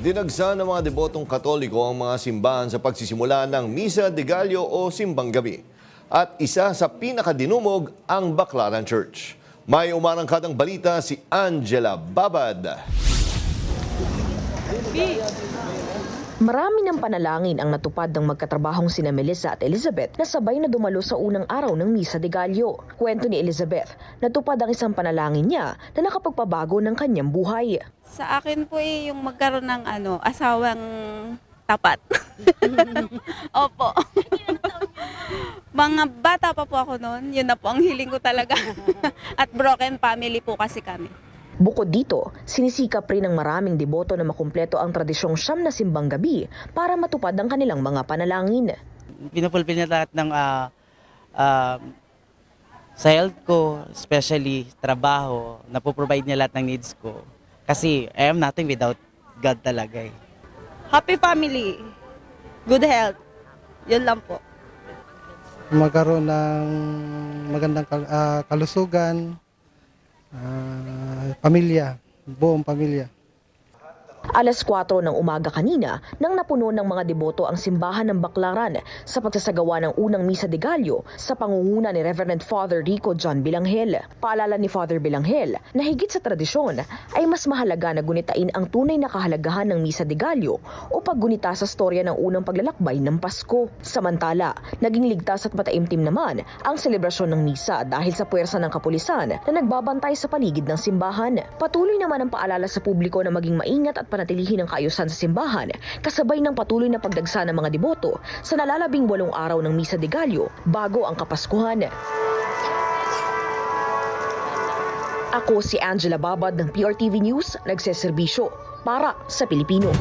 Dinagsa ng mga debotong Katoliko ang mga simbahan sa pagsisimula ng Misa de Gallo o Simbang Gabi. At isa sa pinakadinumog ang Baclaran Church. May umarangkadang balita si Angela Babad. Marami ng panalangin ang natupad ng magkatrabahong sina Melissa at Elizabeth na sabay na dumalo sa unang araw ng Misa de Gallo. Kwento ni Elizabeth, natupad ang isang panalangin niya na nakapagpabago ng kanyang buhay. Sa akin po yung magkaroon ng asawang tapat. Opo. Mga bata pa po ako noon, yun na po ang hiling ko talaga. At broken family po kasi kami. Bukod dito, sinisikap rin ng maraming deboto na makumpleto ang tradisyong siyam na simbang gabi para matupad ang kanilang mga panalangin. Pinupulpil na lahat ng sa health ko, especially trabaho, napoprovide niya lahat ng needs ko. Kasi I am nothing without God talaga eh. Happy family, good health, yun lang po. Magkaroon ng magandang kalusugan, pamilya, buong pamilya. Alas 4 ng umaga kanina nang napuno ng mga deboto ang simbahan ng Baclaran sa pagsasagawa ng unang Misa de Gallo sa pangunguna ni Reverend Father Rico John Bilanghel. Paalala ni Father Bilanghel na higit sa tradisyon ay mas mahalaga na gunitain ang tunay na kahalagahan ng Misa de Gallo o paggunita sa storya ng unang paglalakbay ng Pasko. Samantala, naging ligtas at mataimtim naman ang selebrasyon ng Misa dahil sa puwersa ng kapulisan na nagbabantay sa paligid ng simbahan. Patuloy naman ang paalala sa publiko na maging maingat at panatilihin ang kaayusan sa simbahan kasabay ng patuloy na pagdagsa ng mga deboto sa nalalabing 8 araw ng Misa de Gallo bago ang Kapaskuhan. Ako si Angela Babad ng PRTV News, nagseserbisyo para sa Pilipino.